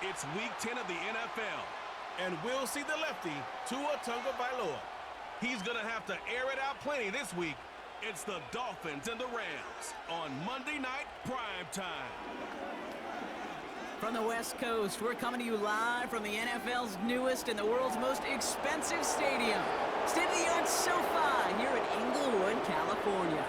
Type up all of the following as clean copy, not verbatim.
It's Week 10 of the NFL, and we'll see the lefty, Tua Tagovailoa. He's going to have to air it out plenty this week. It's the Dolphins and the Rams on Monday Night Prime Time. From the West Coast, we're coming to you live from the NFL's newest and the world's most expensive stadium, state-of-the-art SoFi here in Inglewood, California.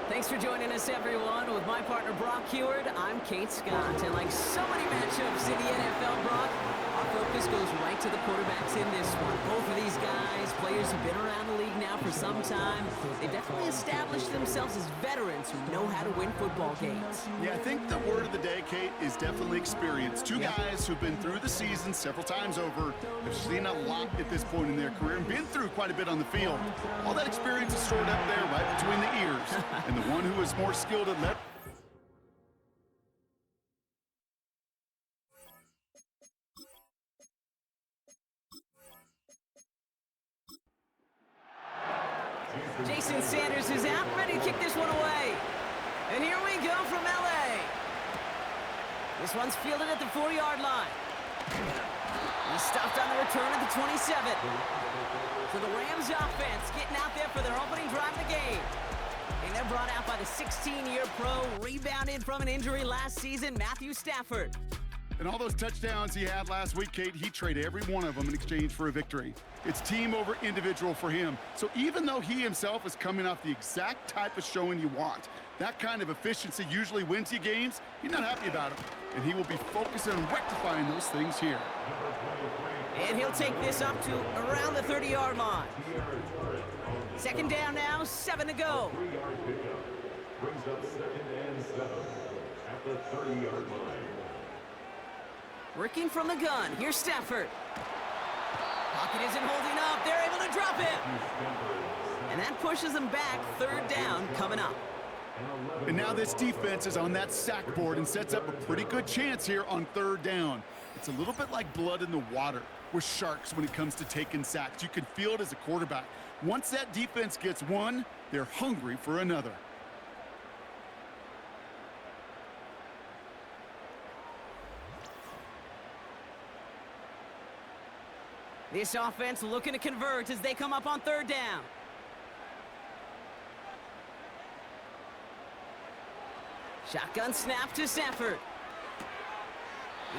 Thanks for joining us, everyone. With my partner, Brock Heward, I'm Kate Scott. And like so many matchups in the NFL, Brock, our focus goes right to the quarterbacks in this one. Both of these guys, players who've been around the league now for some time, they've definitely established themselves as veterans who know how to win football games. Yeah, I think the word of the day, Kate, is definitely experience. Two guys who've been through the season several times over, have seen a lot at this point in their career, and been through quite a bit on the field. All that experience is stored up there right between the ears. And the one who is more skilled at left. Jason Sanders is out, ready to kick this one away. And here we go from L.A. This one's fielded at the 4-yard line. He's stopped on the return at the 27. So the Rams offense getting out there for their opening drive of the game. And they're brought out by the 16-year pro, rebounded from an injury last season, Matthew Stafford. And all those touchdowns he had last week, Kate, he traded every one of them in exchange for a victory. It's team over individual for him. So even though he himself is coming off the exact type of showing you want, that kind of efficiency usually wins you games, he's not happy about it. And he will be focusing on rectifying those things here. And he'll take this up to around the 30-yard line. Second down now, 7 to go. 3-yard pickup brings up 2nd and 7 at the 30-yard line. Working from the gun, here's Stafford. Pocket isn't holding up, they're able to drop it. And that pushes them back, 3rd down coming up. And now this defense is on that sack board and sets up a pretty good chance here on 3rd down. It's a little bit like blood in the water with sharks when it comes to taking sacks. You can feel it as a quarterback. Once that defense gets one, they're hungry for another. This offense looking to convert as they come up on 3rd down. Shotgun snap to Stafford.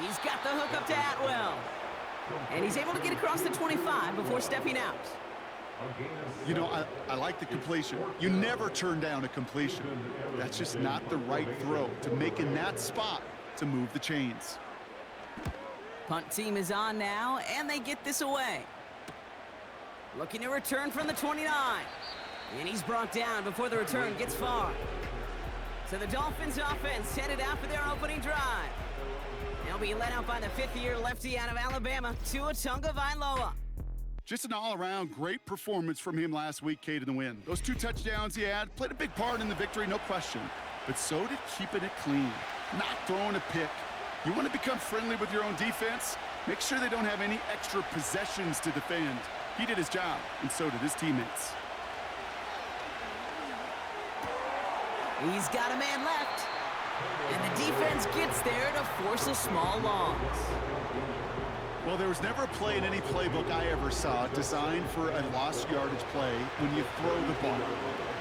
He's got the hook up to Atwell. And he's able to get across the 25 before stepping out. You know, I like the completion. You never turn down a completion. That's just not the right throw to make in that spot to move the chains. Punt team is on now, and they get this away. Looking to return from the 29. And he's brought down before the return gets far. So the Dolphins offense headed out for their opening drive. They'll be led out by the 5th-year lefty out of Alabama, Tua Tagovailoa. Just an all-around great performance from him last week, Kate, in the win. Those 2 touchdowns he had played a big part in the victory, no question. But so did keeping it clean, not throwing a pick. You want to become friendly with your own defense? Make sure they don't have any extra possessions to defend. He did his job, and so did his teammates. He's got a man left. And the defense gets there to force a small loss. Well, there was never a play in any playbook I ever saw designed for a lost yardage play when you throw the ball.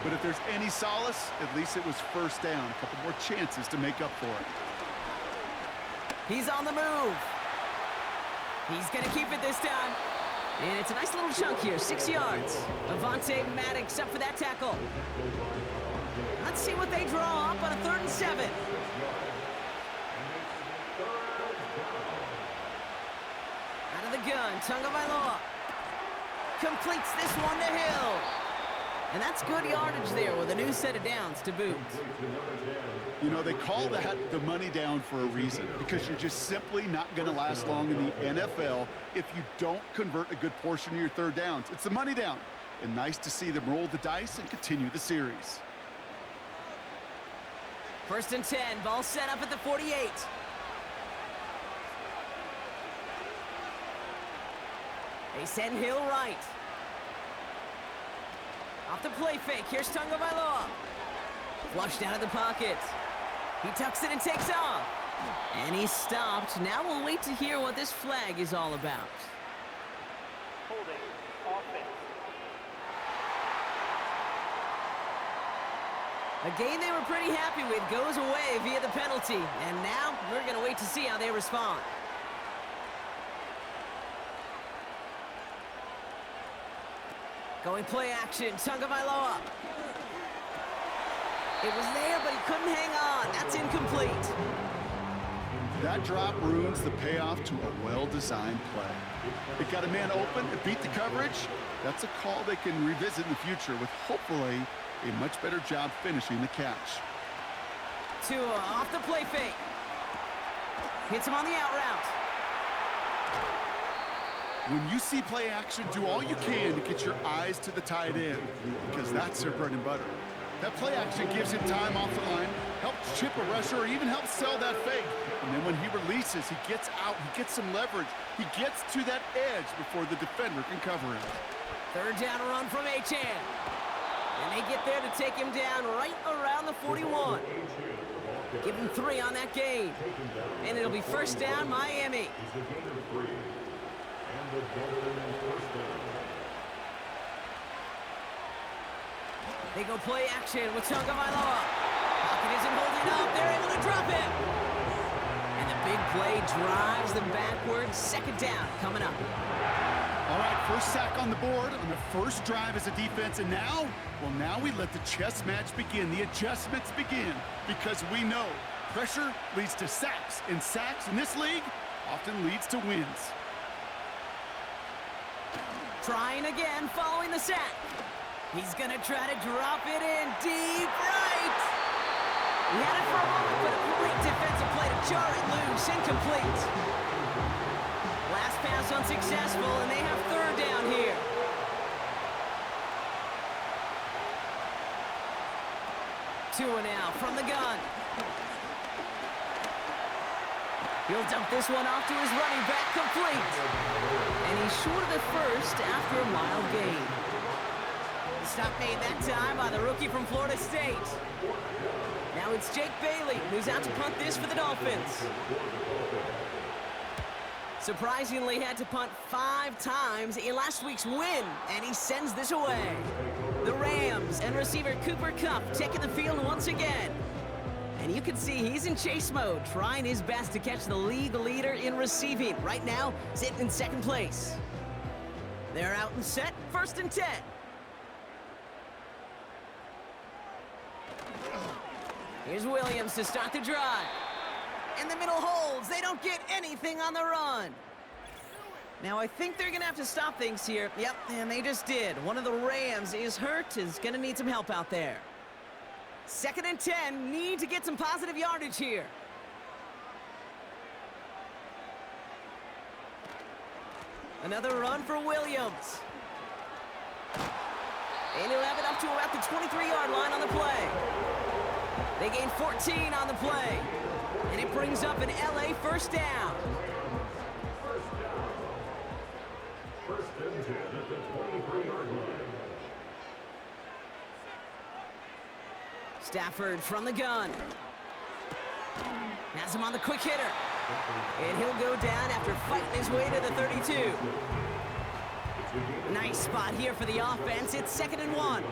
But if there's any solace, at least it was 1st down. A couple more chances to make up for it. He's on the move. He's going to keep it this time. And it's a nice little chunk here, 6 yards. Avonte Maddox up for that tackle. Let's see what they draw up on a 3rd and 7. Out of the gun, Tagovailoa completes this one to Hill. And that's good yardage there with a new set of downs to boot. You know, they call that the money down for a reason, because you're just simply not going to last long in the NFL if you don't convert a good portion of your 3rd downs. It's the money down. And nice to see them roll the dice and continue the series. 1st and 10, ball set up at the 48. They send Hill right. Off the play fake, here's Tagovailoa. Flushed out of the pocket. He tucks it and takes off. And he's stopped. Now we'll wait to hear what this flag is all about. Holding offense. A game they were pretty happy with goes away via the penalty. And now we're going to wait to see how they respond. Going play action, Tagovailoa. It was there, but he couldn't hang on. That's incomplete. That drop ruins the payoff to a well-designed play. It got a man open, it beat the coverage. That's a call they can revisit in the future with hopefully a much better job finishing the catch. Tua off the play fake. Hits him on the out route. When you see play action, do all you can to get your eyes to the tight end, because that's their bread and butter. That play action gives him time off the line, helps chip a rusher, or even helps sell that fake. And then when he releases, he gets out, he gets some leverage. He gets to that edge before the defender can cover him. Third down run from Achan. And they get there to take him down right around the 41. Give him 3 on that game. And it'll be first down, Miami. They go play action with Tagovailoa. Pocket isn't holding up. They're able to drop him. And the big play drives them backwards. Second down coming up. All right, first sack on the board on the first drive as a defense. And now, well, now we let the chess match begin. The adjustments begin because we know pressure leads to sacks. And sacks in this league often leads to wins. Trying again following the sack. He's going to try to drop it in deep right. He had it for a moment, but a great defensive play to jar it loose. Incomplete. Last pass unsuccessful, and they have third down here. Tua now from the gun. He'll dump this one off to his running back, complete. And he's short of the first after a mild gain. Stop made that time by the rookie from Florida State. Now it's Jake Bailey who's out to punt this for the Dolphins. Surprisingly had to punt 5 times in last week's win, and he sends this away. The Rams and receiver Cooper Kupp taking the field once again. And you can see he's in chase mode, trying his best to catch the league leader in receiving. Right now, sitting in second place. They're out and set, 1st and 10. Here's Williams to start the drive. In the middle holds. They don't get anything on the run. Now I think they're going to have to stop things here. Yep, and they just did. One of the Rams is hurt, is going to need some help out there. 2nd and 10, need to get some positive yardage here. Another run for Williams. And he'll have it up to about the 23-yard line on the play. They gain 14 on the play. And it brings up an LA first down. First and 10 at the 23-yard line. Stafford from the gun. Has him on the quick hitter. And he'll go down after fighting his way to the 32. Nice spot here for the offense. It's 2nd and 1. At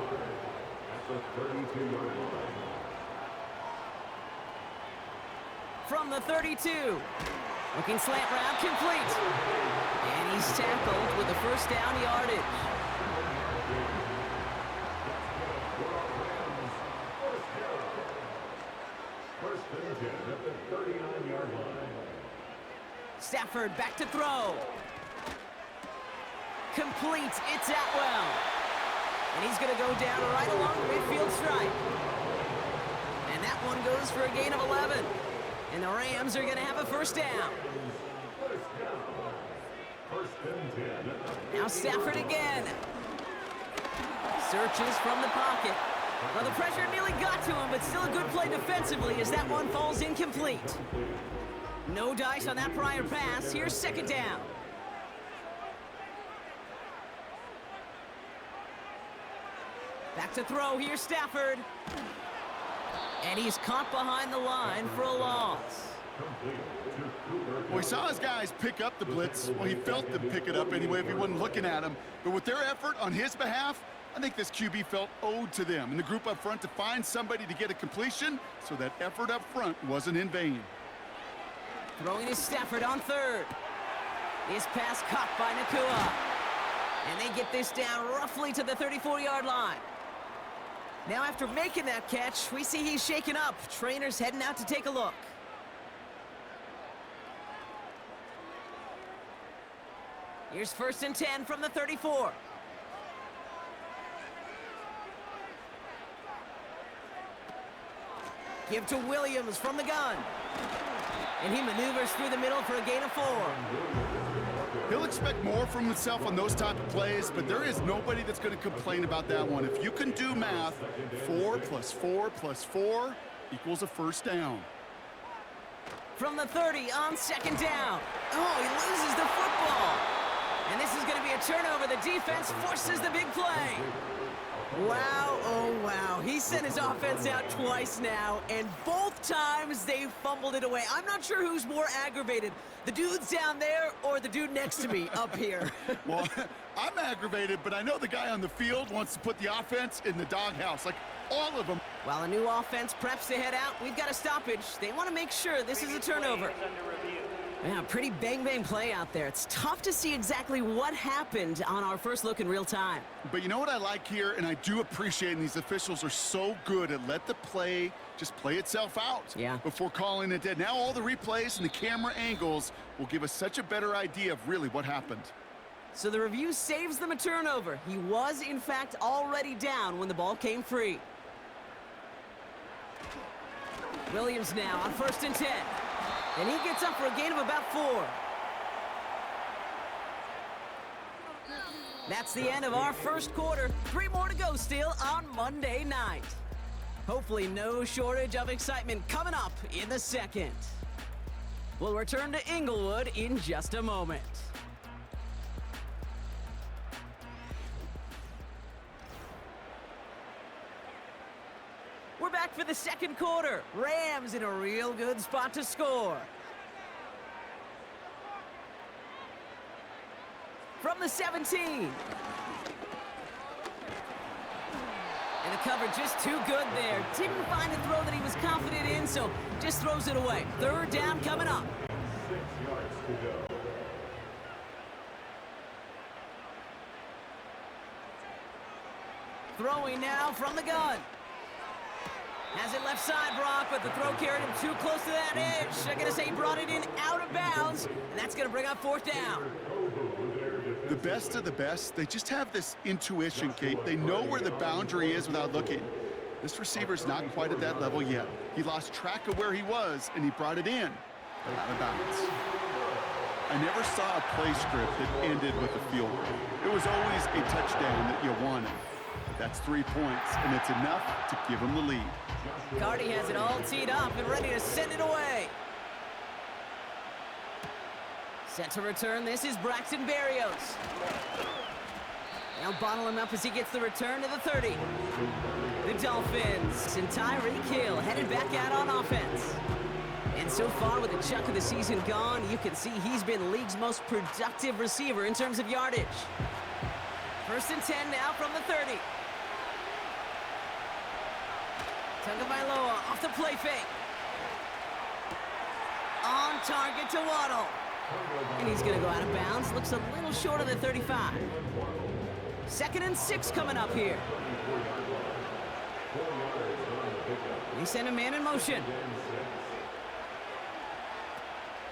the 32-yard line. From the 32. Looking slant route, complete. And he's tackled with the first down yardage. First and 10 at the 39-yard line. Stafford back to throw. Complete. It's Atwell. And he's going to go down right along the midfield stripe. And that one goes for a gain of 11. And the Rams are going to have a first down. First and 10. Now Stafford again. Searches from the pocket. Well, the pressure nearly got to him, but still a good play defensively as that one falls incomplete. No dice on that prior pass. Here's 2nd down. Back to throw. Here's Stafford. And he's caught behind the line for a loss. Well, he saw his guys pick up the blitz. Well, he felt them pick it up anyway if he wasn't looking at him. But with their effort on his behalf, I think this QB felt owed to them and the group up front to find somebody to get a completion, so that effort up front wasn't in vain. Throwing to Stafford on third. This pass caught by Nakua. And they get this down roughly to the 34-yard line. Now after making that catch, we see he's shaken up. Trainer's heading out to take a look. Here's 1st and 10 from the 34. Give to Williams from the gun. And he maneuvers through the middle for a gain of 4. He'll expect more from himself on those type of plays, but there is nobody that's going to complain about that one. If you can do math, 4 plus 4 plus 4 equals a first down. From the 30 on 2nd down. Oh, he loses the football. And this is going to be a turnover. The defense forces the big play. Wow, oh wow. He sent his offense out twice now, and both times they fumbled it away. I'm not sure who's more aggravated, the dudes down there or the dude next to me up here. Well, I'm aggravated, but I know the guy on the field wants to put the offense in the doghouse, like all of them. While a new offense preps to head out, we've got a stoppage. They want to make sure this is a turnover. Yeah, pretty bang-bang play out there. It's tough to see exactly what happened on our first look in real time. But you know what I like here, and I do appreciate, and these officials are so good at let the play just play itself out before calling it dead. Now all the replays and the camera angles will give us such a better idea of really what happened. So the review saves them a turnover. He was, in fact, already down when the ball came free. Williams now on 1st and 10. And he gets up for a gain of about 4. That's the end of our first quarter. 3 more to go still on Monday night. Hopefully no shortage of excitement coming up in the second. We'll return to Inglewood in just a moment. We're back for the second quarter. Rams in a real good spot to score. From the 17. And the cover just too good there. Didn't find a throw that he was confident in, so just throws it away. 3rd down coming up. 6 yards to go. Throwing now from the gun. Has it left side, Brock, but the throw carried him too close to that edge. I'm going to say he brought it in out of bounds, and that's going to bring up 4th down. The best of the best, they just have this intuition, Kate. They know where the boundary is without looking. This receiver's not quite at that level yet. He lost track of where he was, and he brought it in, but out of bounds. I never saw a play script that ended with a field goal. It was always a touchdown that you wanted. That's 3 points, and it's enough to give him the lead. Cardi has it all teed up and ready to send it away. Set to return, this is Braxton Berrios. Now bottle him up as he gets the return to the 30. The Dolphins and Tyreek Hill headed back out on offense. And so far, with a chunk of the season gone, you can see he's been the league's most productive receiver in terms of yardage. 1st and 10 now from the 30. Tagovailoa off the play fake. On target to Waddle. And he's going to go out of bounds. Looks a little short of the 35. 2nd and 6 coming up here. He sent a man in motion.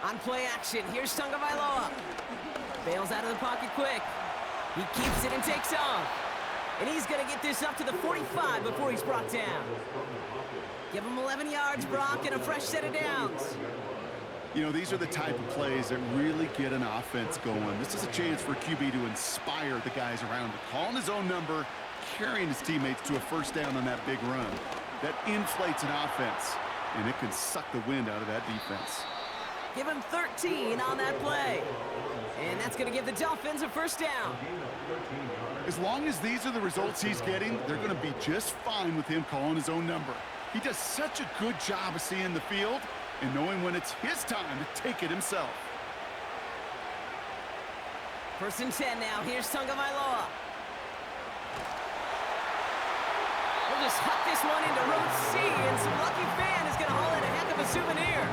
On play action, here's Tagovailoa. Bails out of the pocket quick. He keeps it and takes off. And he's going to get this up to the 45 before he's brought down. Give him 11 yards, Brock, and a fresh set of downs. You know, these are the type of plays that really get an offense going. This is a chance for QB to inspire the guys around him. Calling his own number, carrying his teammates to a first down on that big run. That inflates an offense, and it can suck the wind out of that defense. Give him 13 on that play. And that's going to give the Dolphins a first down. As long as these are the results he's getting, they're going to be just fine with him calling his own number. He does such a good job of seeing the field, and knowing when it's his time to take it himself. 1st and 10 now. Here's Tagovailoa. We'll just huck this one into row C, and some lucky fan is going to haul in a heck of a souvenir.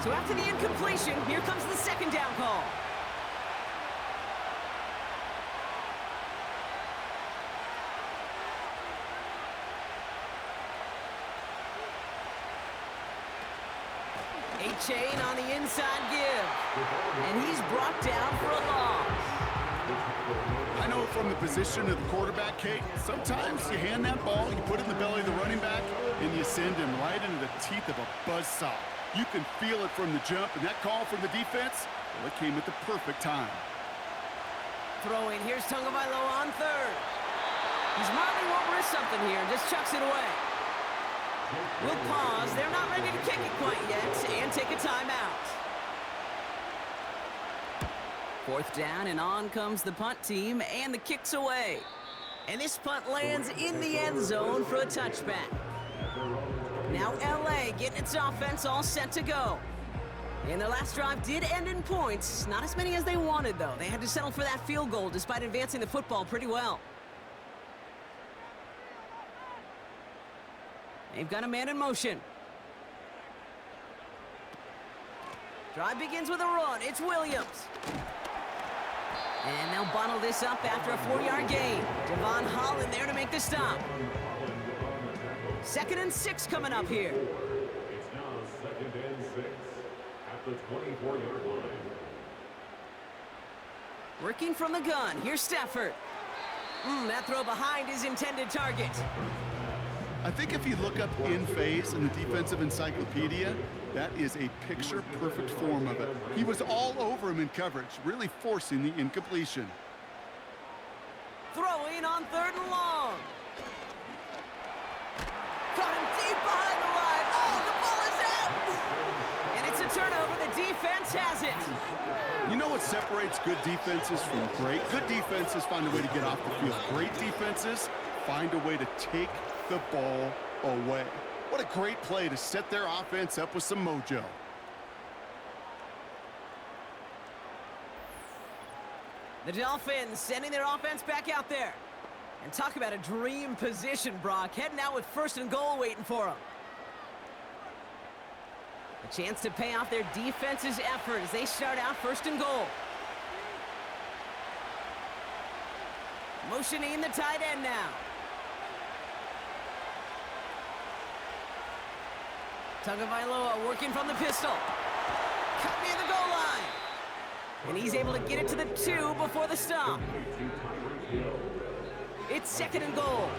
So after the incompletion, here comes the 2nd down call. A-Chain on the inside give. And he's brought down for a loss. I know from the position of the quarterback, Kate, sometimes you hand that ball, you put it in the belly of the running back, and you send him right into the teeth of a buzzsaw. You can feel it from the jump, and that call from the defense, well, it came at the perfect time. Throwing, here's Tagovailoa on 3rd. He smartly won't risk something here and just chucks it away. We'll pause. They're not ready to kick it quite yet, and take a timeout. 4th down, and on comes the punt team, and the kick's away. And this punt lands in the end zone for a touchback. Now LA getting its offense all set to go. And their last drive did end in points. Not as many as they wanted, though. They had to settle for that field goal despite advancing the football pretty well. They've got a man in motion. Drive begins with a run. It's Williams. And they'll bottle this up after a 4-yard gain. Devon Holland there to make the stop. 2nd and 6 coming up here. It's now 2nd and 6 at the 24-yard line. Working from the gun. Here's Stafford. That throw behind his intended target. I think if you look up in phase in the defensive encyclopedia, that is a picture-perfect form of it. He was all over him in coverage, really forcing the incompletion. Throwing on 3rd and long. Got him deep behind the line. Oh, the ball is out! And it's a turnover. The defense has it. You know what separates good defenses from great? Good defenses find a way to get off the field. Great defenses find a way to take the ball away. What a great play to set their offense up with some mojo. The Dolphins sending their offense back out there. And talk about a dream position, Brock. Heading out with 1st and goal waiting for them. A chance to pay off their defense's effort as they start out 1st and goal. Motioning the tight end now. Tagovailoa working from the pistol. Cut near the goal line. And he's able to get it to the 2 before the stop. It's 2nd and goal.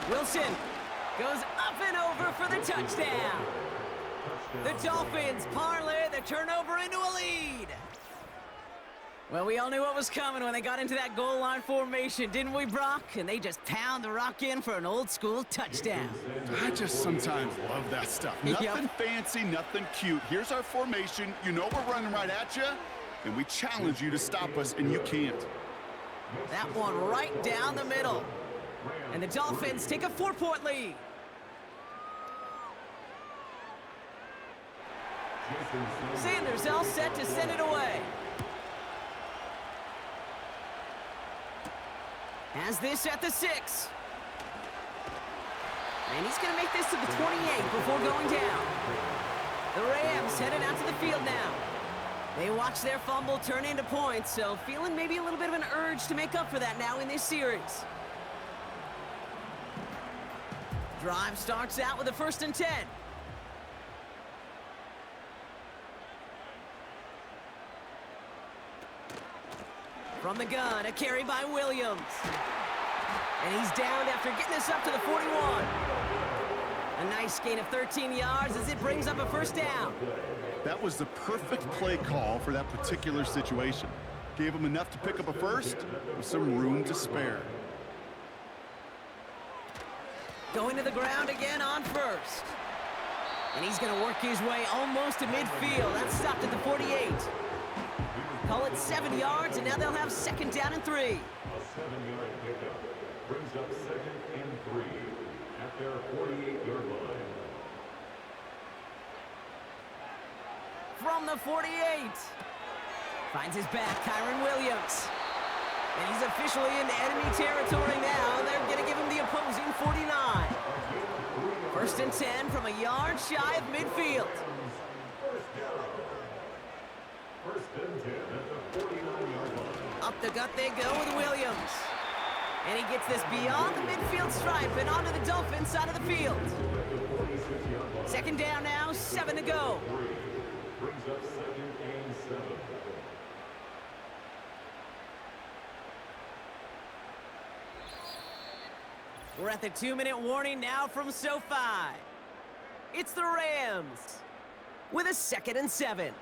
Wilson goes up and over for the touchdown. The Dolphins parlay the turnover into a lead. Well, we all knew what was coming when they got into that goal line formation, didn't we, Brock? And they just pound the rock in for an old-school touchdown. I just sometimes love that stuff. Nothing fancy, nothing cute. Here's our formation. You know we're running right at you, and we challenge you to stop us, and you can't. That one right down the middle. And the Dolphins take a 4-point lead. Sanders all set to send it away. Has this at the 6. And he's going to make this to the 28 before going down. The Rams headed out to the field now. They watch their fumble turn into points, so feeling maybe a little bit of an urge to make up for that now in this series. Drive starts out with a 1st and 10. From the gun, a carry by Williams. And he's down after getting this up to the 41. A nice gain of 13 yards as it brings up a 1st down. That was the perfect play call for that particular situation. Gave him enough to pick up a 1st with some room to spare. Going to the ground again on 1st. And he's going to work his way almost to midfield. That's stopped at the 48. Call it 7 yards, and now they'll have 2nd down and 3. A 7-yard pickup. brings up 2nd and 3 at their 48-yard line. From the 48. Finds his back, Kyron Williams. And he's officially in enemy territory now. They're going to give him the opposing 49. 1st and 10 from a yard shy of midfield. First and 10 at the 49-yard line. Up the gut they go with Williams. And he gets this beyond the midfield stripe and onto the Dolphins side of the field. 2nd down now, 7 to go. Brings up 2nd and 7. We're at the 2-minute warning now from SoFi. It's the Rams with a 2nd and 7.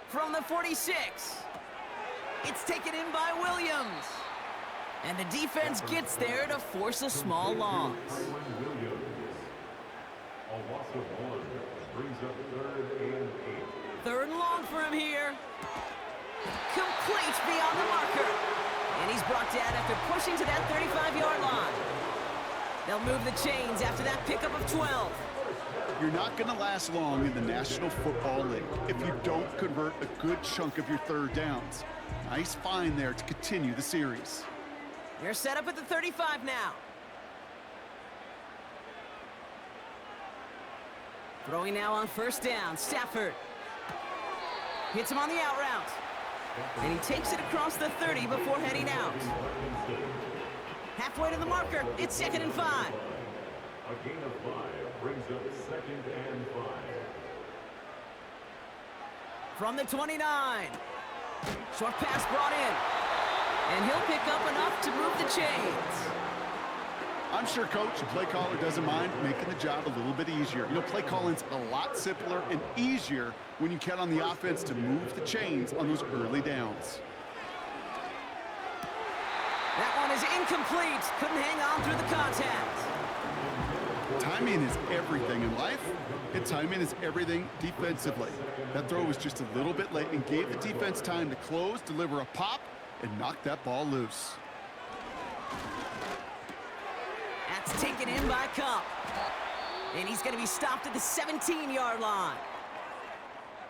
From the 46. It's taken in by Williams. And the defense gets there to force a small loss. Williams. A loss of 1 brings up 3rd and 8. 3rd and long for him here. Complete beyond the marker. And he's brought down after pushing to that 35-yard line. They'll move the chains after that pickup of 12. You're not going to last long in the National Football League if you don't convert a good chunk of your 3rd downs. Nice find there to continue the series. They're set up at the 35 now. Throwing now on 1st down, Stafford. Hits him on the out route. And he takes it across the 30 before heading out. Halfway to the marker, it's 2nd and 5. A gain of 5 brings up 2nd and 5. From the 29. Short pass brought in. And he'll pick up enough to move the chains. I'm sure coach and play caller doesn't mind making the job a little bit easier. You know, play calling's a lot simpler and easier when you count on the offense to move the chains on those early downs. That one is incomplete. Couldn't hang on through the contact. Timing is everything in life, and timing is everything defensively. That throw was just a little bit late and gave the defense time to close, deliver a pop, and knock that ball loose. That's taken in by Cup. And he's going to be stopped at the 17-yard line.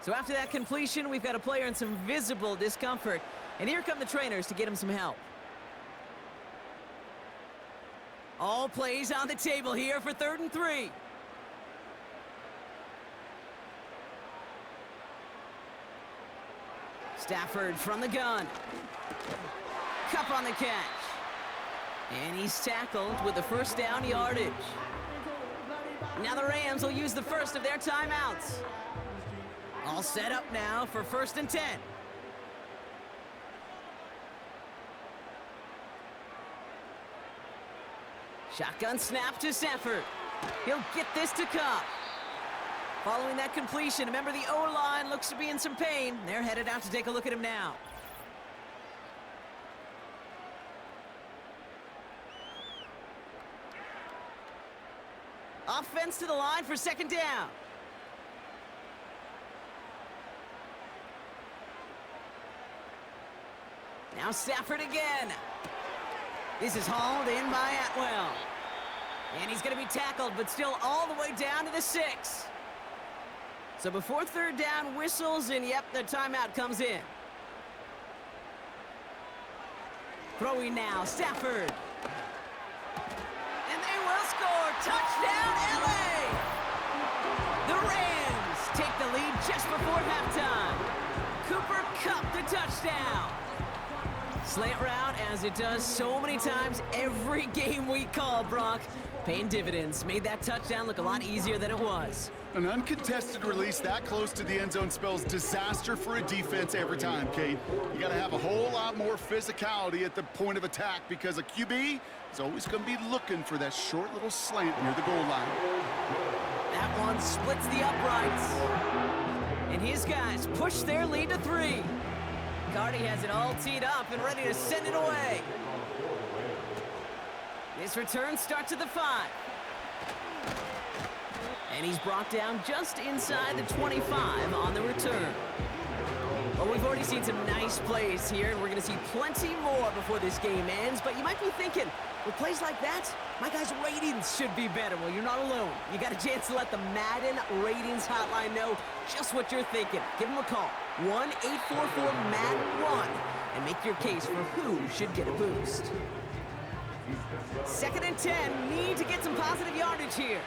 So after that completion, we've got a player in some visible discomfort. And here come the trainers to get him some help. All plays on the table here for 3rd and 3. Stafford from the gun. Cup on the catch. And he's tackled with the 1st down yardage. Now the Rams will use the first of their timeouts. All set up now for 1st and 10. Shotgun snap to Stafford. He'll get this to Cup. Following that completion, remember the O-line looks to be in some pain. They're headed out to take a look at him now. Offense to the line for 2nd down. Now Stafford again. This is hauled in by Atwell. And he's going to be tackled, but still all the way down to the 6. So before 3rd down whistles, and yep, the timeout comes in. Throwing now, Stafford. And they will score. Touchdown, LA! The Rams take the lead just before halftime. Cooper Kupp the touchdown. Slant route, as it does so many times every game we call, Brock. Paying dividends. Made that touchdown look a lot easier than it was. An uncontested release that close to the end zone spells disaster for a defense every time, Kate. You got to have a whole lot more physicality at the point of attack because a QB is always going to be looking for that short little slant near the goal line. That one splits the uprights. And his guys push their lead to 3. Cardi has it all teed up and ready to send it away. This return starts at the 5. And he's brought down just inside the 25 on the return. Well, we've already seen some nice plays here, and we're going to see plenty more before this game ends. But you might be thinking, with plays like that, my guys' ratings should be better. Well, you're not alone. You got a chance to let the Madden Ratings Hotline know just what you're thinking. Give them a call, 1-844-MADDEN-1, and make your case for who should get a boost. 2nd and 10, need to get some positive yardage here.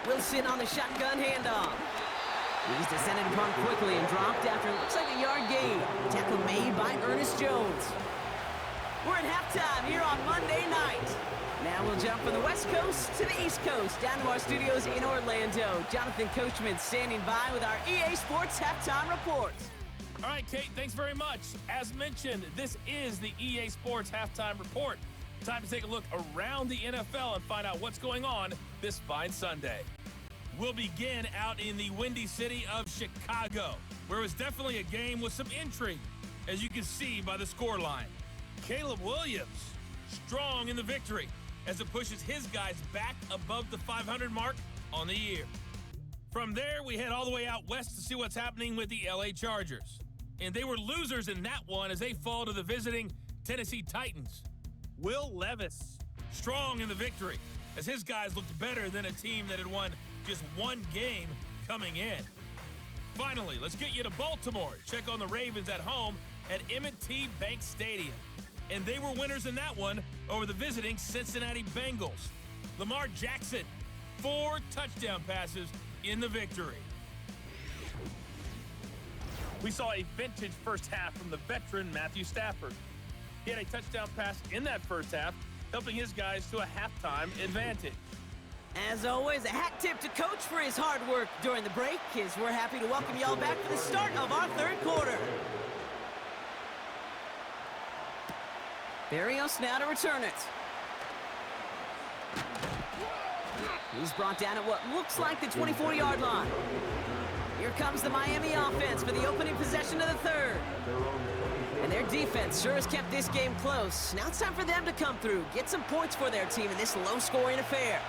Wilson on the shotgun handoff. He's descended upon quickly and dropped after it looks like a yard gain. Tackle made by Ernest Jones. We're at halftime here on Monday night. Now we'll jump from the West Coast to the East Coast, down to our studios in Orlando. Jonathan Coachman standing by with our EA Sports Halftime Report. All right, Kate, thanks very much. As mentioned, this is the EA Sports Halftime Report. Time to take a look around the NFL and find out what's going on this fine Sunday. We'll begin out in the windy city of Chicago, where it was definitely a game with some intrigue, as you can see by the scoreline. Caleb Williams, strong in the victory, as it pushes his guys back above the 500 mark on the year. From there, we head all the way out west to see what's happening with the LA Chargers. And they were losers in that one as they fall to the visiting Tennessee Titans. Will Levis, strong in the victory, as his guys looked better than a team that had won just one game coming in. Finally, let's get you to Baltimore. Check on the Ravens at home at M&T Bank Stadium. And they were winners in that one over the visiting Cincinnati Bengals. Lamar Jackson, 4 touchdown passes in the victory. We saw a vintage first half from the veteran Matthew Stafford. He had a touchdown pass in that first half, helping his guys to a halftime advantage. As always, a hat tip to Coach for his hard work during the break, as we're happy to welcome y'all back for the start of our third quarter. Barrios now to return it. He's brought down at what looks like the 24-yard line. Here comes the Miami offense for the opening possession of the third. And their defense sure has kept this game close. Now it's time for them to come through, get some points for their team in this low-scoring affair.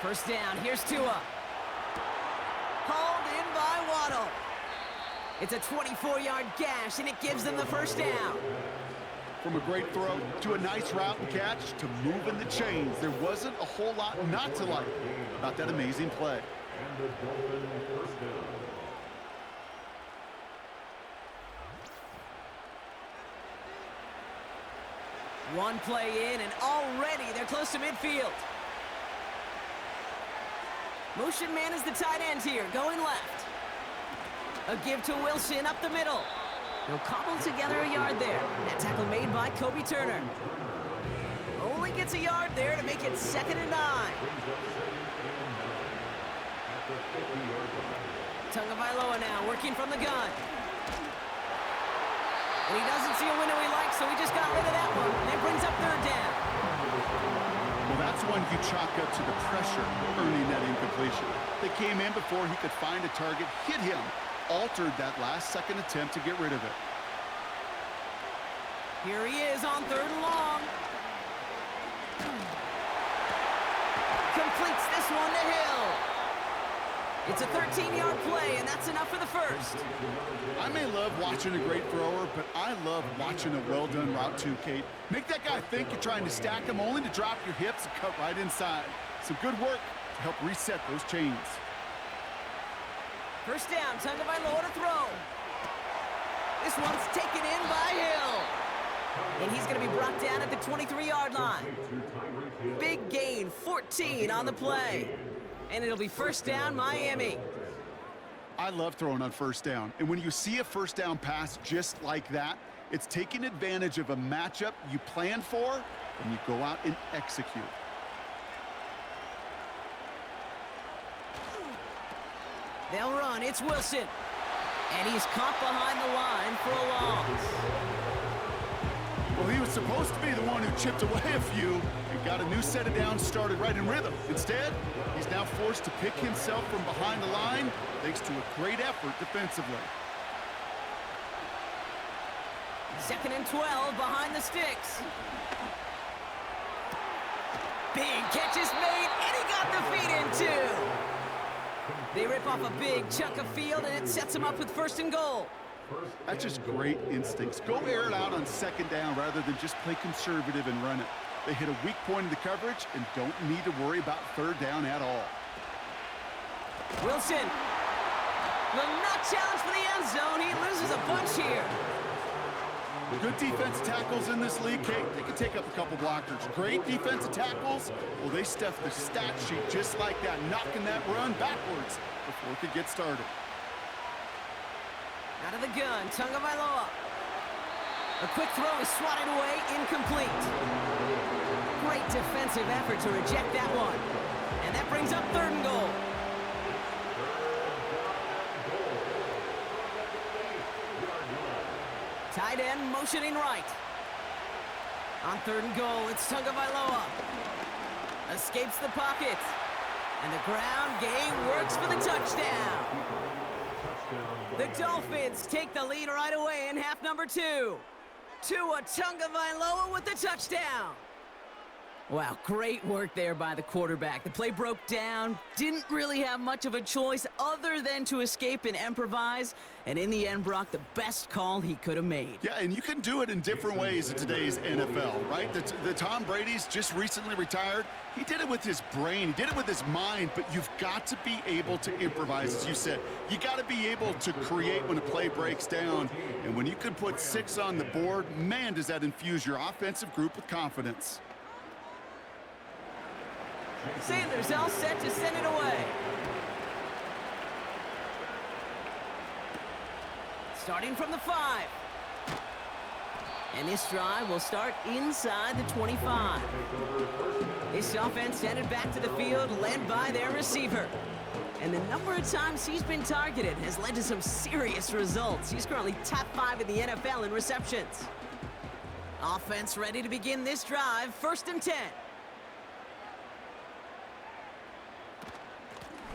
First down, here's Tua. Hauled in by Waddle. It's a 24-yard gash, and it gives them the first down. From a great throw to a nice route and catch to moving the chains, there wasn't a whole lot not to like about that amazing play. And the Dolphins first down. One play in, and already they're close to midfield. Motion man is the tight end here, going left. A give to Wilson up the middle. They'll cobble together a yard there. That tackle made by Kobe Turner. Only gets a yard there to make it 2nd and 9. Tagovailoa now working from the gun. And he doesn't see a window he likes, so he just got rid of that one. And it brings up 3rd down. Well, that's one you chalk up to the pressure earning that incompletion. They came in before he could find a target, hit him, altered that last-second attempt to get rid of it. Here he is on 3rd and long. Completes this one to Hill. It's a 13-yard play, and that's enough for the first. I may love watching a great thrower, but I love watching a well-done route too, Kate. Make that guy think you're trying to stack him, only to drop your hips and cut right inside. Some good work to help reset those chains. First down, Tagovailoa to throw. This one's taken in by Hill. And he's going to be brought down at the 23-yard line. Big gain, 14 on the play. And it'll be first down, Miami. I love throwing on first down. And when you see a first down pass just like that, it's taking advantage of a matchup you plan for, and you go out and execute. They'll run. It's Wilson. And he's caught behind the line for a loss. Well, he was supposed to be the one who chipped away a few and got a new set of downs started right in rhythm. Instead, he's now forced to pick himself from behind the line thanks to a great effort defensively. 2nd and 12 behind the sticks. Big catch is made, and he got the feet in too. They rip off a big chunk of field, and it sets them up with 1st and goal. That's just great instincts. Go air it out on 2nd down rather than just play conservative and run it. They hit a weak point in the coverage and don't need to worry about 3rd down at all. Wilson will not challenge for the end zone. He loses a bunch here. Good defensive tackles in this league, Kate. They can take up a couple blockers. Great defensive tackles. Well, they stuffed the stat sheet just like that, knocking that run backwards before it could get started. Out of the gun, Tagovailoa. A quick throw is swatted away, incomplete. Great defensive effort to reject that one. And that brings up 3rd and goal. Tight end motioning right. On 3rd and goal, it's Tagovailoa. Escapes the pocket. And the ground game works for the touchdown. The Dolphins take the lead right away in half number 2. Tua Tagovailoa with the touchdown. Wow, great work there by the quarterback. The play broke down, didn't really have much of a choice other than to escape and improvise, and in the end, Brock, the best call he could have made. Yeah, and you can do it in different ways in today's NFL, right? The Tom Brady's just recently retired. He did it with his brain, he did it with his mind, but you've got to be able to improvise, as you said. You got to be able to create when a play breaks down, and when you can put 6 on the board, man, does that infuse your offensive group with confidence. Sanders all set to send it away. Starting from the 5. And this drive will start inside the 25. This offense headed back to the field, led by their receiver. And the number of times he's been targeted has led to some serious results. He's currently top 5 in the NFL in receptions. Offense ready to begin this drive, 1st and 10.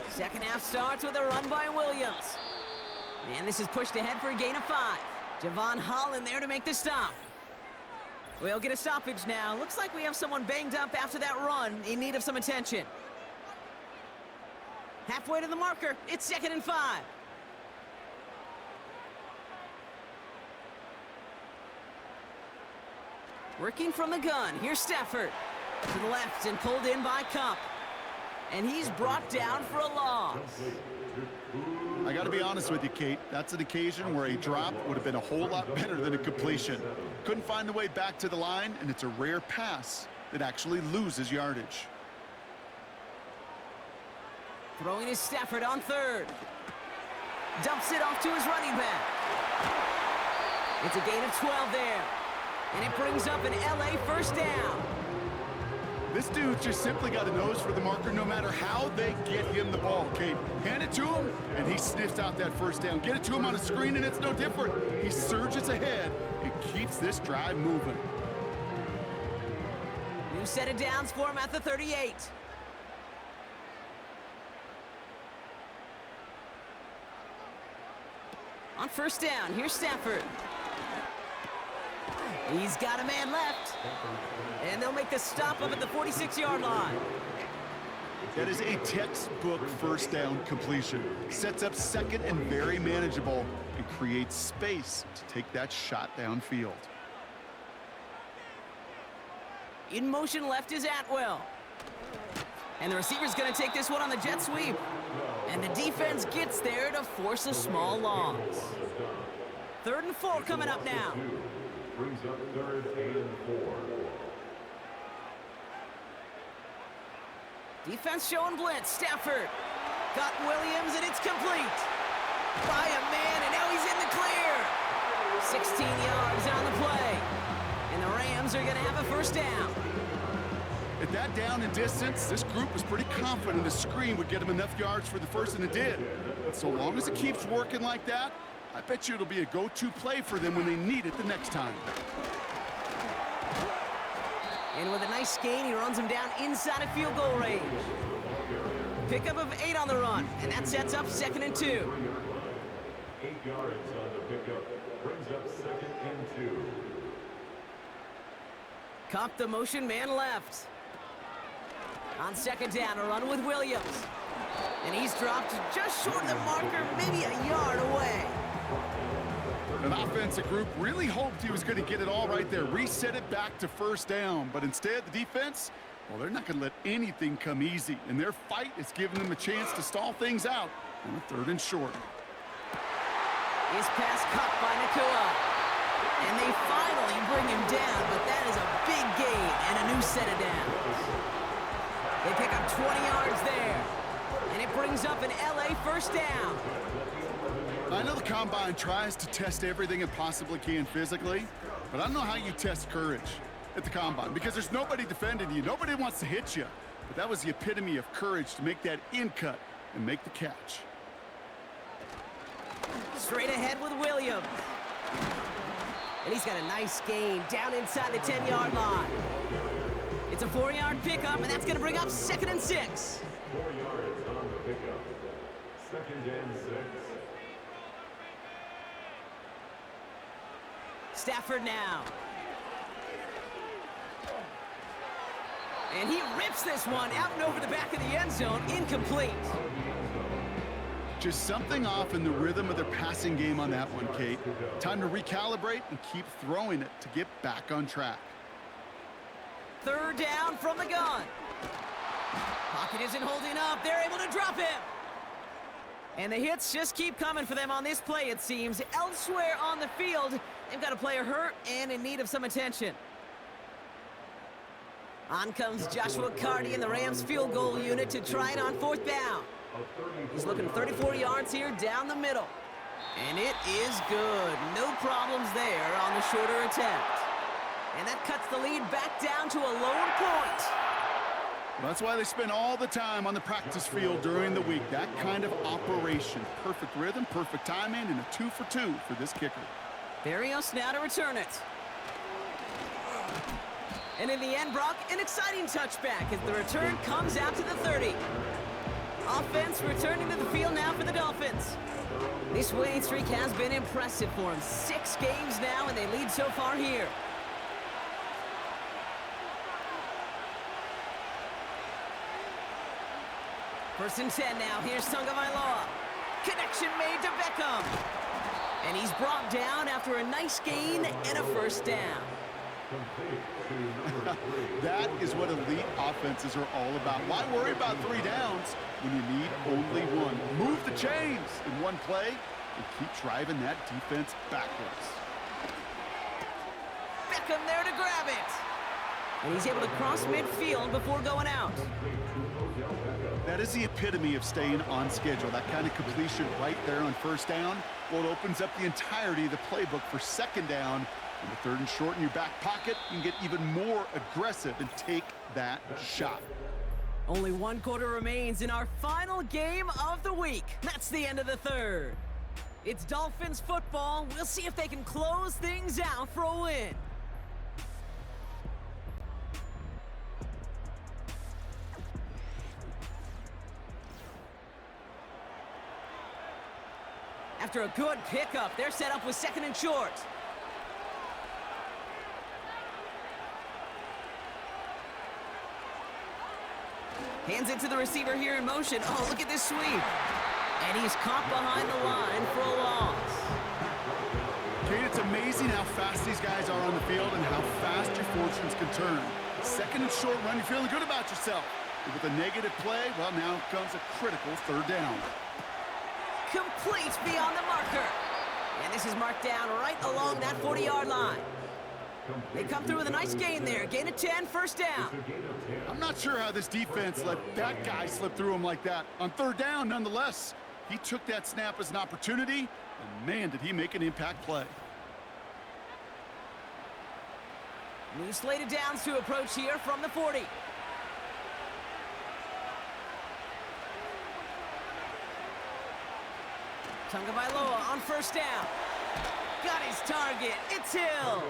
Second half starts with a run by Williams. And this is pushed ahead for a gain of 5. Javon Holland there to make the stop. We'll get a stoppage now. Looks like we have someone banged up after that run, in need of some attention. Halfway to the marker, it's 2nd and 5. Working from the gun, here's Stafford. To the left and pulled in by Cup. And he's brought down for a loss. I got to be honest with you, Kate. That's an occasion where a drop would have been a whole lot better than a completion. Couldn't find the way back to the line, and it's a rare pass that actually loses yardage. Throwing is Stafford on 3rd. Dumps it off to his running back. It's a gain of 12 there. And it brings up an LA 1st down. This dude just simply got a nose for the marker no matter how they get him the ball, Kate. Hand it to him, and he sniffs out that 1st down. Get it to him on a screen, and it's no different. He surges ahead and keeps this drive moving. New set of downs for him at the 38. On 1st down, here's Stafford. He's got a man left. And they'll make the stop up at the 46-yard line. That is a textbook 1st down completion. Sets up 2nd and very manageable and creates space to take that shot downfield. In motion left is Atwell. And the receiver's going to take this one on the jet sweep. And the defense gets there to force a small loss. 3rd and 4 coming up now. Brings up 3rd and 4. Defense showing blitz. Stafford got Williams, and it's complete. By a man, and now he's in the clear. 16 yards on the play. And the Rams are going to have a 1st down. At that down and distance, this group was pretty confident a screen would get them enough yards for the 1st, and it did. But so long as it keeps working like that, I bet you it'll be a go-to play for them when they need it the next time. And with a nice gain, he runs him down inside of field goal range. Pickup of 8 on the run, and that sets up 2nd and 2. 8 yards on the pickup. Brings up 2nd and 2. Cop the motion, man left. On 2nd down, a run with Williams. And he's dropped just short of the marker, maybe a yard away. An offensive group really hoped he was going to get it all right there, reset it back to 1st down. But instead, the defense, well, they're not going to let anything come easy. And their fight is giving them a chance to stall things out on a 3rd and short. His pass caught by Nakua. And they finally bring him down, but that is a big gain and a new set of downs. They pick up 20 yards there. And it brings up an LA 1st down. I know the Combine tries to test everything it possibly can physically, but I don't know how you test courage at the Combine because there's nobody defending you. Nobody wants to hit you. But that was the epitome of courage to make that in cut and make the catch. Straight ahead with Williams. And he's got a nice gain down inside the 10-yard line. It's a 4-yard pickup, and that's going to bring up 2nd and 6. 4 yards on the pickup. 2nd and 6. Stafford now. And he rips this one out and over the back of the end zone, incomplete. Just something off in the rhythm of their passing game on that one, Kate. Time to recalibrate and keep throwing it to get back on track. 3rd down from the gun. Pocket isn't holding up. They're able to drop him. And the hits just keep coming for them on this play, it seems. Elsewhere on the field, they've got a player hurt and in need of some attention. On comes Joshua Carty in the Rams field goal unit to try it on 4th down. He's looking 34 yards here down the middle. And it is good. No problems there on the shorter attempt. And that cuts the lead back down to a lower point. Well, that's why they spend all the time on the practice field during the week. That kind of operation. Perfect rhythm, perfect timing, and a 2 for 2 for this kicker. Barrios now to return it. And in the end, Brock, an exciting touchback as the return comes out to the 30. Offense returning to the field now for the Dolphins. This winning streak has been impressive for them. 6 games now, and they lead so far here. First and 10 now. Here's Tagovailoa. Connection made to Beckham. And he's brought down after a nice gain and a 1st down. That is what elite offenses are all about. Why worry about 3 downs when you need only 1? Move the chains in one play and keep driving that defense backwards. Beckham there to grab it. And he's able to cross midfield before going out. That is the epitome of staying on schedule. That kind of completion right there on 1st down. Well, it opens up the entirety of the playbook for 2nd down. And the 3rd and short in your back pocket, you can get even more aggressive and take that shot. Only 1 quarter remains in our final game of the week. That's the end of the 3rd. It's Dolphins football. We'll see if they can close things out for a win. After a good pickup, they're set up with 2nd and short. Hands it to the receiver here in motion. Oh, look at this sweep. And he's caught behind the line for a loss. Kate, it's amazing how fast these guys are on the field and how fast your fortunes can turn. 2nd and short run, you're feeling good about yourself. But with a negative play, well, now comes a critical 3rd down. Complete beyond the marker. And this is marked down right along that 40-yard line. They come through with a nice gain there. Gain of 10, 1st down. I'm not sure how this defense let that guy slip through him like that. On 3rd down, nonetheless, he took that snap as an opportunity, and man, did he make an impact play. New slated downs to approach here from the 40. Tagovailoa on 1st down. Got his target. It's Hill.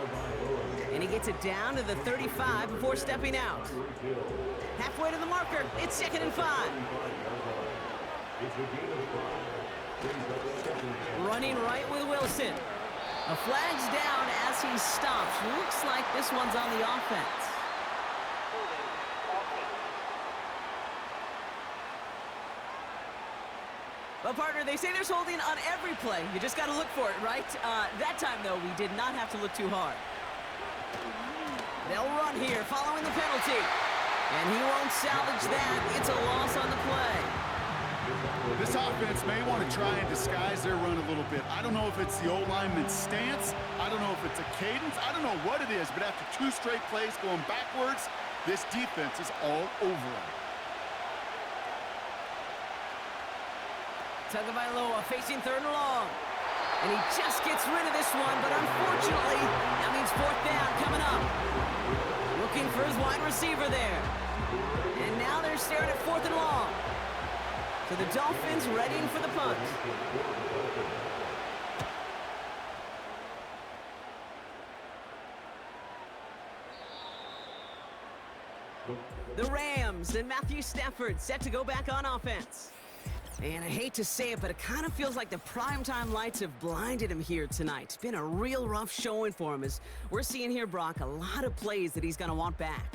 And he gets it down to the 35 before stepping out. Halfway to the marker. It's 2nd and 5. running right with Wilson. A flag's down as he stops. Looks like this one's on the offense. Holding. Offense. Well, partner, they say there's holding on every play. You just got to look for it, right? That time, though, we did not have to look too hard. They'll run here following the penalty. And he won't salvage that. It's a loss on the play. This offense may want to try and disguise their run a little bit. I don't know if it's the old lineman's stance. I don't know if it's a cadence. I don't know what it is, but after 2 straight plays going backwards, this defense is all over them. Tagovailoa facing 3rd and long. And he just gets rid of this one, but unfortunately, that means 4th down coming up. Looking for his wide receiver there. And now they're staring at 4th and long. So the Dolphins readying for the punt. The Rams and Matthew Stafford set to go back on offense. And I hate to say it, but it kind of feels like the primetime lights have blinded him here tonight. It's been a real rough showing for him as we're seeing here, Brock, a lot of plays that he's going to want back.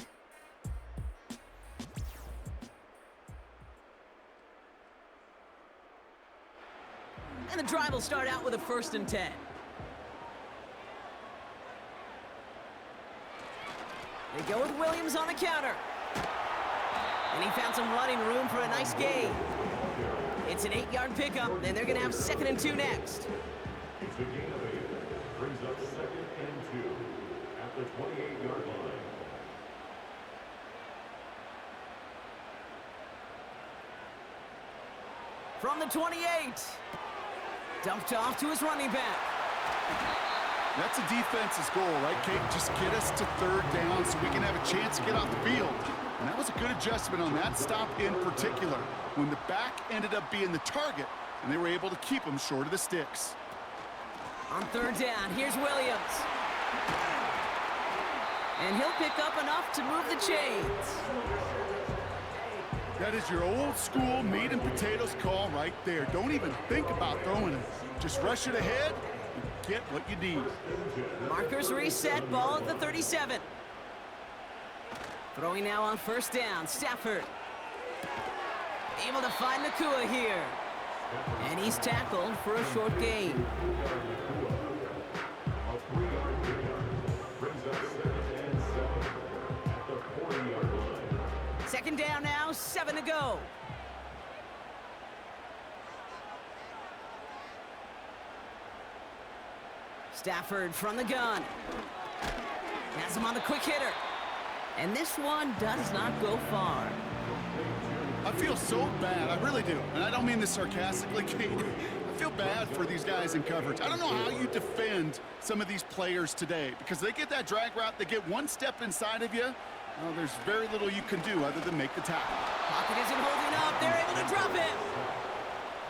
And the drive will start out with a 1st and 10. They go with Williams on the counter. And he found some running room for a nice gain. It's an 8-yard pickup, and they're going to have 2nd and 2 next. It's a gain of 8. Brings up 2nd and 2 at the 28-yard line. From the 28. Dumped off to his running back. That's a defense's goal, right, Kate? Just get us to 3rd down so we can have a chance to get off the field. And that was a good adjustment on that stop in particular, when the back ended up being the target, and they were able to keep him short of the sticks. On 3rd down, here's Williams. And he'll pick up enough to move the chains. That is your old school meat and potatoes call right there. Don't even think about throwing it. Just rush it ahead and get what you need. Markers reset, ball at the 37. Throwing now on 1st down, Stafford. Able to find Nakua here. And he's tackled for a short gain. A 3-yard pickup brings up 2nd and 7 at the 40-yard line. 2nd down now, 7 to go. Stafford from the gun. Has him on the quick hitter. And this one does not go far. I feel so bad, I really do. And I don't mean this sarcastically, Kate. I feel bad for these guys in coverage. I don't know how you defend some of these players today, because they get that drag route, they get one step inside of you. Well, there's very little you can do other than make the tackle. Pocket isn't holding up. They're able to drop it.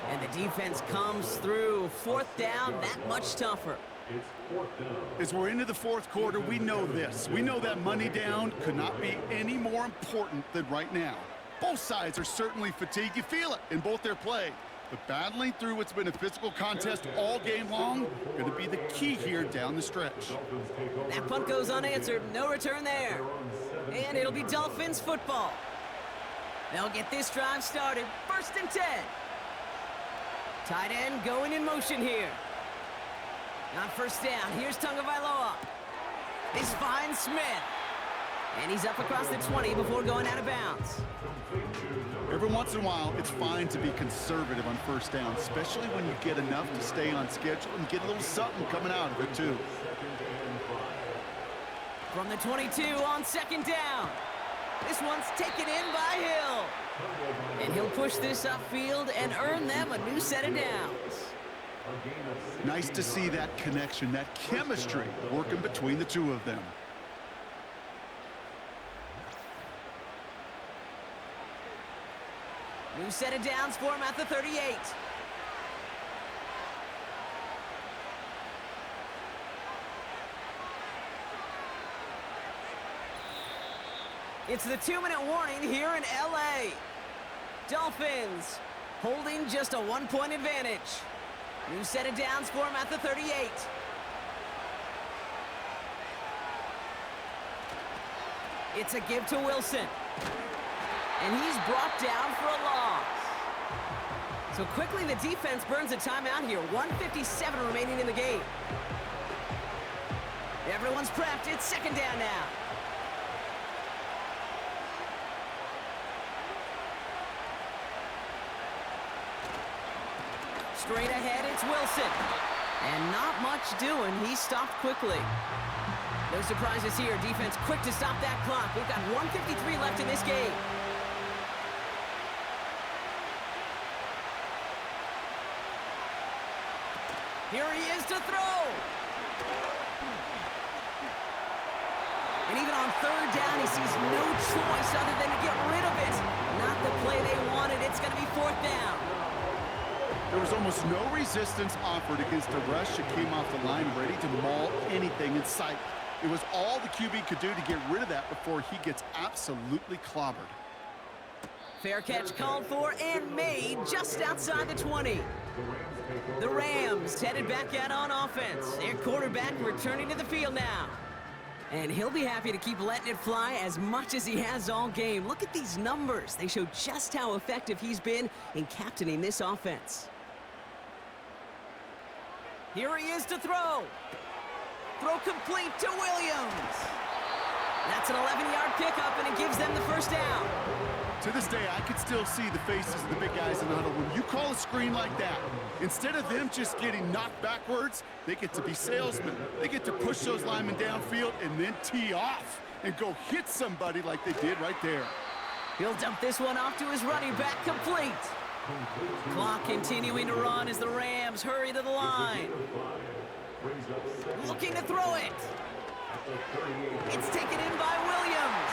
And the defense comes through. 4th down, that much tougher. It's 4th down. As we're into the 4th quarter, we know this. We know that money down could not be any more important than right now. Both sides are certainly fatigued. You feel it in both their play. But battling through what's been a physical contest all game long, going to be the key here down the stretch. That punt goes unanswered. No return there. And it'll be Dolphins football. They'll get this drive started. 1st and 10. Tight end going in motion here. On 1st down, here's Tagovailoa. This finds Smith. And he's up across the 20 before going out of bounds. Every once in a while, it's fine to be conservative on 1st down, especially when you get enough to stay on schedule and get a little something coming out of it, too. From the 22 on 2nd down. This one's taken in by Hill. And he'll push this upfield and earn them a new set of downs. Nice to see that connection, that chemistry working between the two of them. New set of downs for him at the 38. It's the 2-minute warning here in LA. Dolphins holding just a 1-point advantage. New set of downs for him at the 38. It's a give to Wilson. And he's brought down for a loss. So quickly the defense burns a timeout here. 1:57 remaining in the game. Everyone's prepped. It's second down now. Straight ahead, it's Wilson. And not much doing. He stopped quickly. No surprises here. Defense quick to stop that clock. We've got 1:53 left in this game. Here he is to throw. And even on third down, he sees no choice other than to get rid of it. Not the play they wanted. It's going to be fourth down. There was almost no resistance offered against a rush that came off the line ready to maul anything in sight. It was all the QB could do to get rid of that before he gets absolutely clobbered. Fair catch called for and made just outside the 20. The Rams headed back out on offense. Their quarterback returning to the field now. And he'll be happy to keep letting it fly as much as he has all game. Look at these numbers. They show just how effective he's been in captaining this offense. Here he is to throw. Throw complete to Williams. That's an 11-yard pickup, and it gives them the first down. To this day, I can still see the faces of the big guys in the huddle. When you call a screen like that, instead of them just getting knocked backwards, they get to be salesmen. They get to push those linemen downfield and then tee off and go hit somebody like they did right there. He'll dump this one off to his running back, complete. Clock continuing to run as the Rams hurry to the line. Looking to throw it. It's taken in by Williams.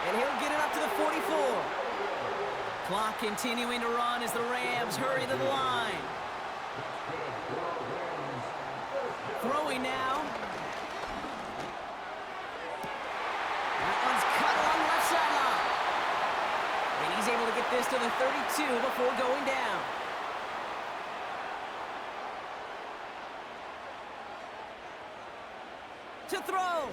And he'll get it up to the 44. Clock continuing to run as the Rams hurry to the line. Throwing now. That one's cut along the left sideline. And he's able to get this to the 32 before going down. To throw.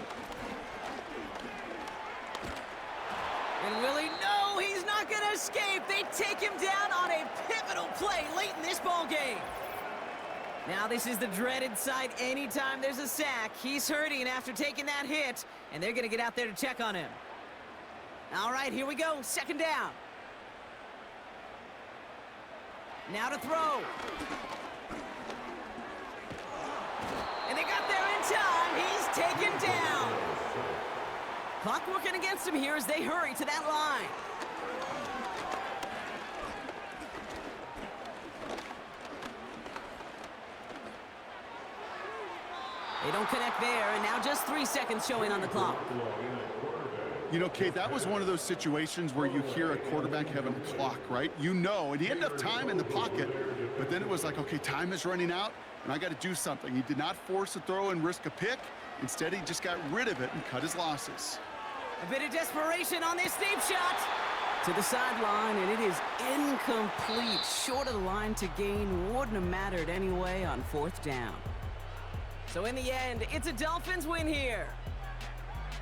And Willie, no, he's not going to escape. They take him down on a pivotal play late in this ball game. Now this is the dreaded sight anytime there's a sack. He's hurting after taking that hit, and they're going to get out there to check on him. All right, here we go. Second down. Now to throw. And they got there in time. He's taken down. Clock working against him here as they hurry to that line. They don't connect there, and now just 3 seconds showing on the clock. You know, Kate, that was one of those situations where you hear a quarterback having a clock, right? You know, and he had enough time in the pocket, but then it was like, okay, time is running out, and I got to do something. He did not force a throw and risk a pick. Instead, he just got rid of it and cut his losses. A bit of desperation on this deep shot. To the sideline, and it is incomplete. Short of the line to gain. Wouldn't have mattered anyway on fourth down. So in the end, it's a Dolphins win here.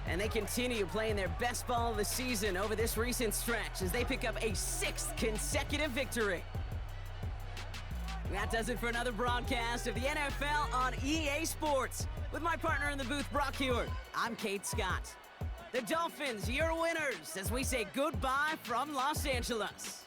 And they continue playing their best ball of the season over this recent stretch as they pick up a 6th consecutive victory. That does it for another broadcast of the NFL on EA Sports. With my partner in the booth, Brock Hewitt, I'm Kate Scott. The Dolphins, your winners, as we say goodbye from Los Angeles.